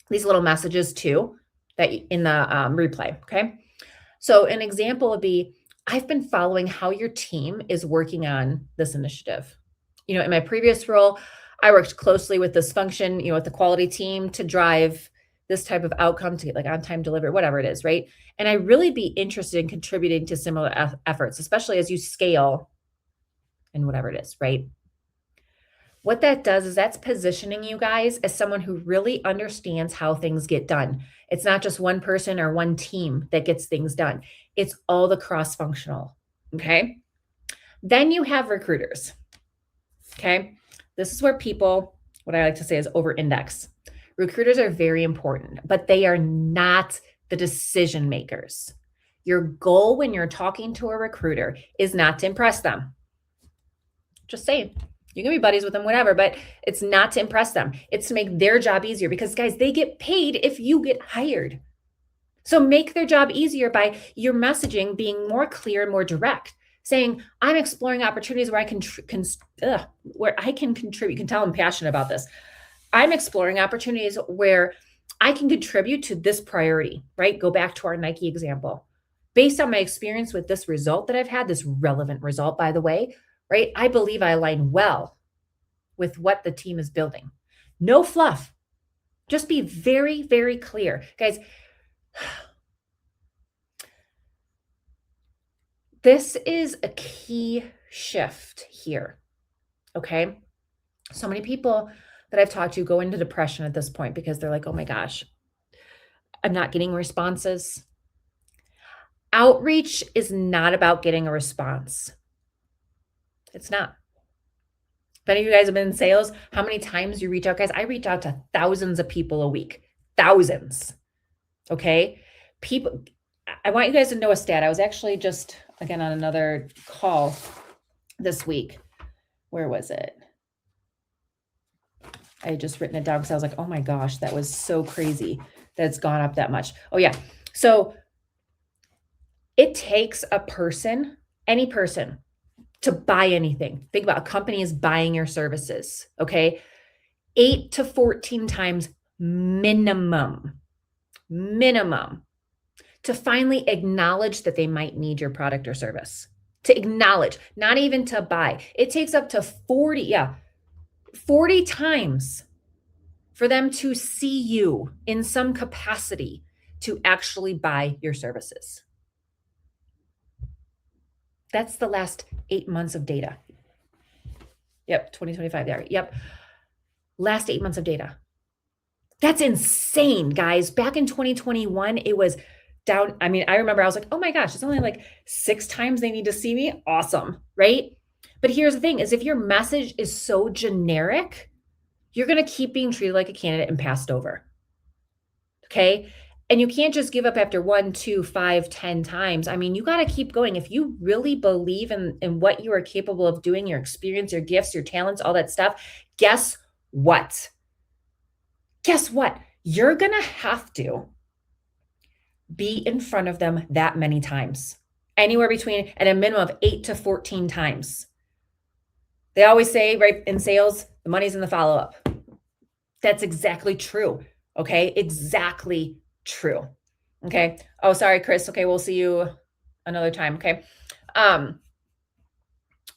little messages too that in the replay. Okay? So an example would be, I've been following how your team is working on this initiative. In my previous role, I worked closely with this function, with the quality team to drive this type of outcome to get like on-time delivery, whatever it is, right? And I really be interested in contributing to similar efforts, especially as you scale and whatever it is, right? What that does is that's positioning you guys as someone who really understands how things get done. It's not just one person or one team that gets things done. It's all the cross-functional, okay? Then you have recruiters, okay? This is where people, what I like to say is over-index. Recruiters are very important, but they are not the decision makers. Your goal when you're talking to a recruiter is not to impress them. Just saying. You can be buddies with them, whatever, but it's not to impress them. It's to make their job easier because, guys, they get paid if you get hired. So make their job easier by your messaging being more clear and more direct, saying, I'm exploring opportunities where I can contribute. You can tell I'm passionate about this. I'm exploring opportunities where I can contribute to this priority, right? Go back to our Nike example. Based on my experience with this result that I've had, this relevant result, by the way, right? I believe I align well with what the team is building. No fluff. Just be very, very clear. Guys, this is a key shift here, okay? So many people that I've talked to go into depression at this point because they're like, oh my gosh, I'm not getting responses. Outreach is not about getting a response. It's not. If any of you guys have been in sales, how many times you reach out? Guys, I reach out to thousands of people a week. Thousands. Okay? People, I want you guys to know a stat. I was actually just, again, on another call this week. Where was it? I had just written it down because I was like, oh my gosh, that was so crazy that it's gone up that much. Oh yeah. So it takes a person, any person, to buy anything. Think about a company is buying your services, okay? 8 to 14 times minimum, to finally acknowledge that they might need your product or service. To acknowledge, not even to buy. It takes up to 40 times for them to see you in some capacity to actually buy your services. That's the last 8 months of data. Yep, 2025 there. Yep. Last 8 months of data. That's insane, guys. Back in 2021, it was down. I mean, I remember I was like, oh my gosh, it's only like 6 times they need to see me. Awesome, right? But here's the thing is if your message is so generic, you're going to keep being treated like a candidate and passed over. Okay? And you can't just give up after 1, 2, 5, 10 times. I mean, you got to keep going. If you really believe in what you are capable of doing, your experience, your gifts, your talents, all that stuff, guess what? Guess what? You're going to have to be in front of them that many times. Anywhere between at a minimum of 8 to 14 times. They always say, right, in sales, the money's in the follow-up. That's exactly true. Okay. Exactly true. Okay. Oh, sorry, Chris. Okay. We'll see you another time. Okay. Um,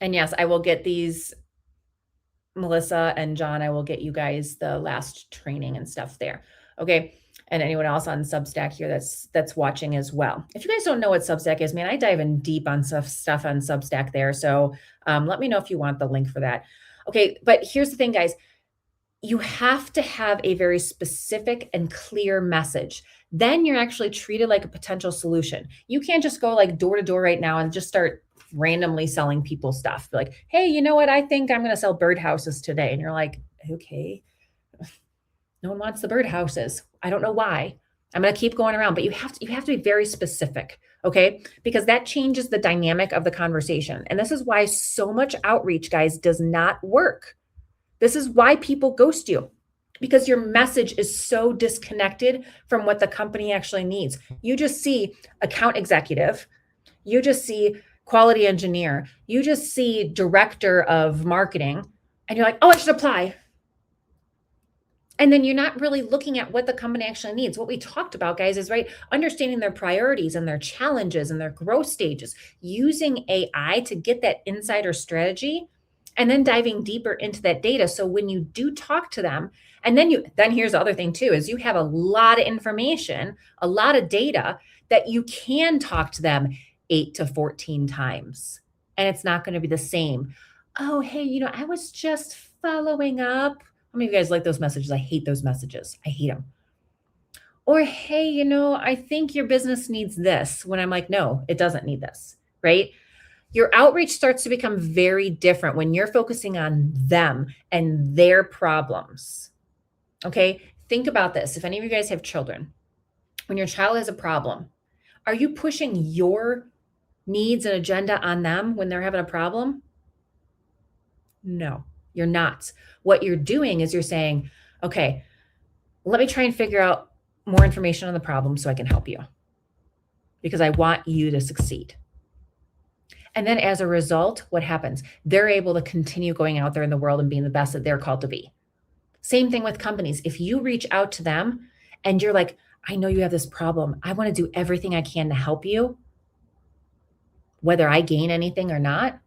and yes, I will get these, Melissa and John, I will get you guys the last training and stuff there. Okay. And anyone else on Substack here that's watching as well. If you guys don't know what Substack is, man, I dive in deep on stuff on Substack there. So let me know if you want the link for that. Okay. But here's the thing, guys. You have to have a very specific and clear message. Then you're actually treated like a potential solution. You can't just go like door to door right now and just start randomly selling people stuff. Like, hey, you know what? I think I'm going to sell birdhouses today. And you're like, okay, no one wants the birdhouses. I don't know why. I'm going to keep going around, but you have to be very specific. Okay. Because that changes the dynamic of the conversation. And this is why so much outreach, guys, does not work. This is why people ghost you, because your message is so disconnected from what the company actually needs. You just see account executive, you just see quality engineer, you just see director of marketing, and you're like, oh, I should apply. And then you're not really looking at what the company actually needs. What we talked about, guys, is right, understanding their priorities and their challenges and their growth stages, using AI to get that insider strategy, and then diving deeper into that data. So when you do talk to them, and then here's the other thing too, is you have a lot of information, a lot of data that you can talk to them 8 to 14 times. And it's not going to be the same. Oh, hey, I was just following up. How many of you guys like those messages? I hate those messages. I hate them. Or, hey, I think your business needs this, when I'm like, no, it doesn't need this, right? Your outreach starts to become very different when you're focusing on them and their problems. Okay. Think about this. If any of you guys have children, when your child has a problem, are you pushing your needs and agenda on them when they're having a problem? No, you're not. What you're doing is you're saying, okay, let me try and figure out more information on the problem so I can help you, because I want you to succeed. And then as a result, what happens? They're able to continue going out there in the world and being the best that they're called to be. Same thing with companies. If you reach out to them and you're like, I know you have this problem. I want to do everything I can to help you, whether I gain anything or not,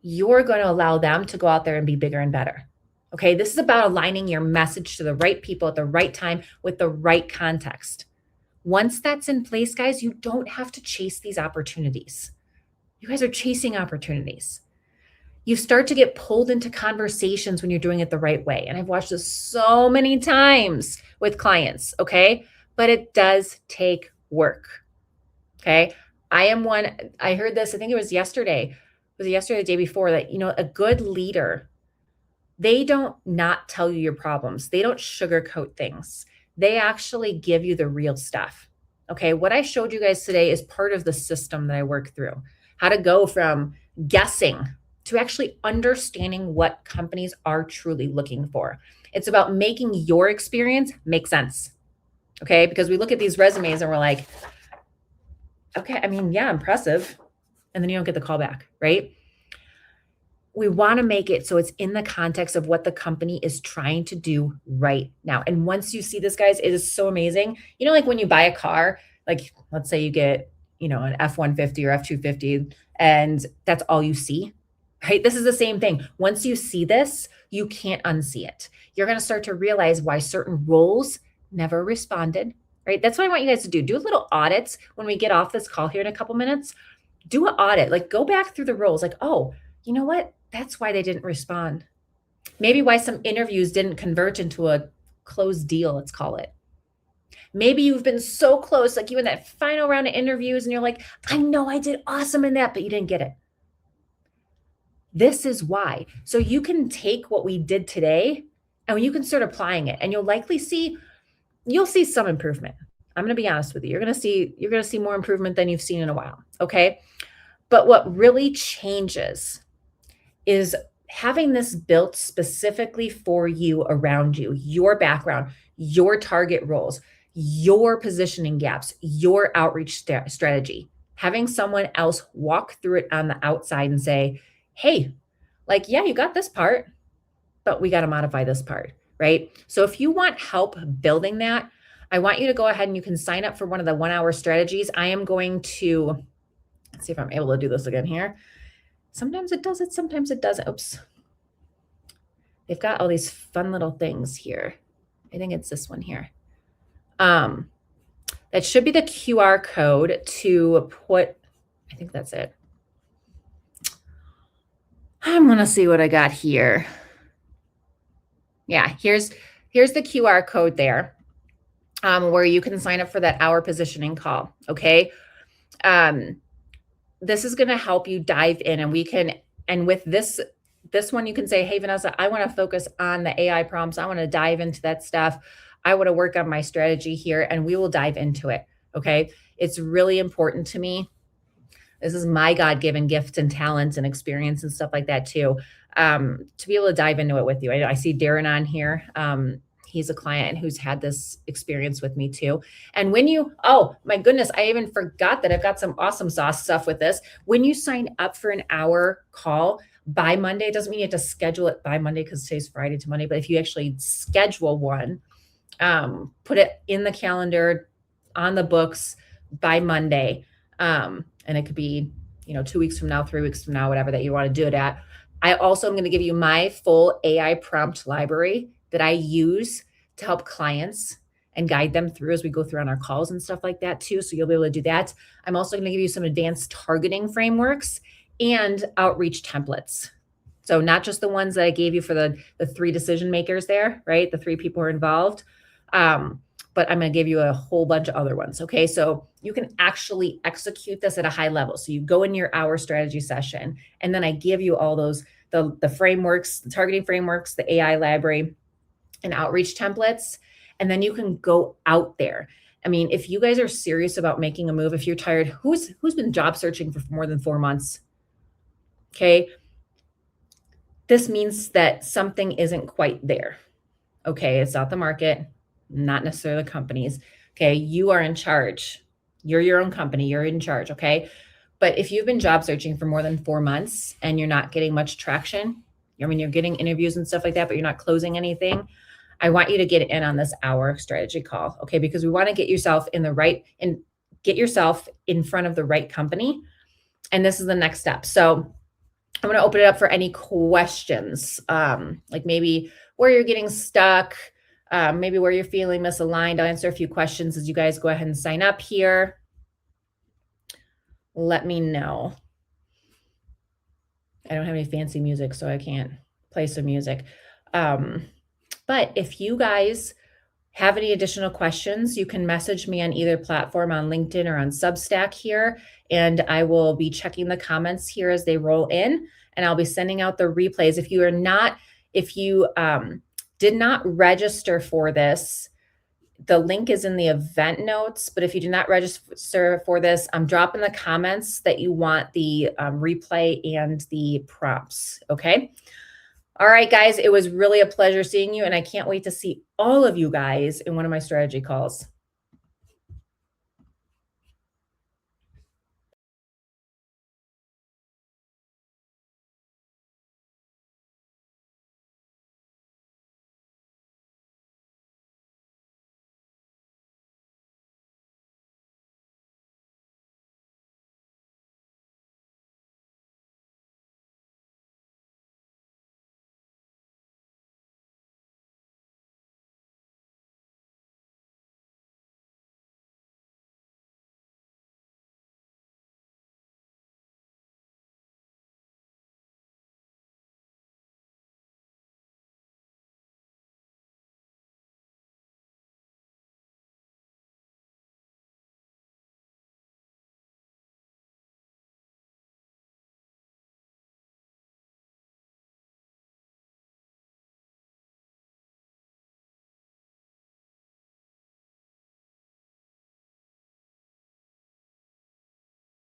you're going to allow them to go out there and be bigger and better. Okay. This is about aligning your message to the right people at the right time with the right context. Once that's in place, guys, you don't have to chase these opportunities. You guys are chasing opportunities. You start to get pulled into conversations when you're doing it the right way. And I've watched this so many times with clients, okay? But it does take work, okay? I heard this, I think it was yesterday. Was it yesterday or the day before, that, a good leader, they don't not tell you your problems. They don't sugarcoat things. They actually give you the real stuff. Okay. What I showed you guys today is part of the system that I work through. How to go from guessing to actually understanding what companies are truly looking for. It's about making your experience make sense. Okay. Because we look at these resumes and we're like, okay, I mean, yeah, impressive. And then you don't get the call back, right? We want to make it so it's in the context of what the company is trying to do right now. And once you see this, guys, it is so amazing. Like when you buy a car, like let's say you get, an F-150 or F-250, and that's all you see, right? This is the same thing. Once you see this, you can't unsee it. You're going to start to realize why certain roles never responded, right? That's what I want you guys to do. Do a little audits when we get off this call here in a couple minutes. Do an audit, like go back through the roles, like, oh, you know what? That's why they didn't respond. Maybe why some interviews didn't convert into a closed deal, let's call it. Maybe you've been so close, like you in that final round of interviews, and you're like, I know I did awesome in that, but you didn't get it. This is why. So you can take what we did today and you can start applying it, and you'll see some improvement. I'm going to be honest with you. You're going to see more improvement than you've seen in a while. Okay. But what really changes is having this built specifically for you, around you, your background, your target roles, your positioning gaps, your outreach strategy. having someone else walk through it on the outside and say, hey, like, yeah, you got this part, but we got to modify this part, right? So if you want help building that, I want you to go ahead and you can sign up for one of the 1-hour strategies. I am going to, let's see if I'm able to do this again here. Sometimes it does it, sometimes it doesn't. Oops. They've got all these fun little things here. I think it's this one here. That should be the QR code to put, I think that's it. I'm going to see what I got here. Yeah, here's the QR code there, where you can sign up for that hour positioning call. Okay. This is going to help you dive in, and with this one, you can say, hey, Vanessa, I want to focus on the AI prompts. I want to dive into that stuff. I want to work on my strategy here, and we will dive into it. Okay. It's really important to me. This is my God-given gift and talents and experience and stuff like that too, to be able to dive into it with you. I see Darren on here. He's a client who's had this experience with me too. And when you, oh my goodness, I even forgot that I've got some awesome sauce stuff with this. When you sign up for an hour call by Monday, it doesn't mean you have to schedule it by Monday because today's Friday to Monday, but if you actually schedule one, put it in the calendar on the books by Monday. And it could be, 2 weeks from now, 3 weeks from now, whatever that you want to do it at. I also am going to give you my full AI prompt library that I use to help clients and guide them through as we go through on our calls and stuff like that too. So you'll be able to do that. I'm also going to give you some advanced targeting frameworks and outreach templates. So not just the ones that I gave you for the 3 decision makers there, right? The 3 people who are involved. But I'm going to give you a whole bunch of other ones. Okay. So you can actually execute this at a high level. So you go in your hour strategy session, and then I give you all those, the frameworks, the targeting frameworks, the AI library and outreach templates. And then you can go out there. I mean, if you guys are serious about making a move, if you're tired, who's been job searching for more than 4 months? Okay. This means that something isn't quite there. Okay. It's not the market, not necessarily the companies. Okay. You are in charge. You're your own company. You're in charge. Okay. But if you've been job searching for more than 4 months and you're not getting much traction, you're getting interviews and stuff like that, but you're not closing anything, I want you to get in on this hour strategy call. Okay. Because we want to get yourself get yourself in front of the right company. And this is the next step. So I'm going to open it up for any questions, like maybe where you're getting stuck, maybe where you're feeling misaligned. I'll answer a few questions as you guys go ahead and sign up here. Let me know. I don't have any fancy music, so I can't play some music. But if you guys have any additional questions, you can message me on either platform, on LinkedIn or on Substack here, and I will be checking the comments here as they roll in, and I'll be sending out the replays. If you did not register for this, the link is in the event notes, but if you do not register for this, I'm dropping the comments that you want the replay and the prompts, okay? All right, guys, it was really a pleasure seeing you, and I can't wait to see all of you guys in one of my strategy calls.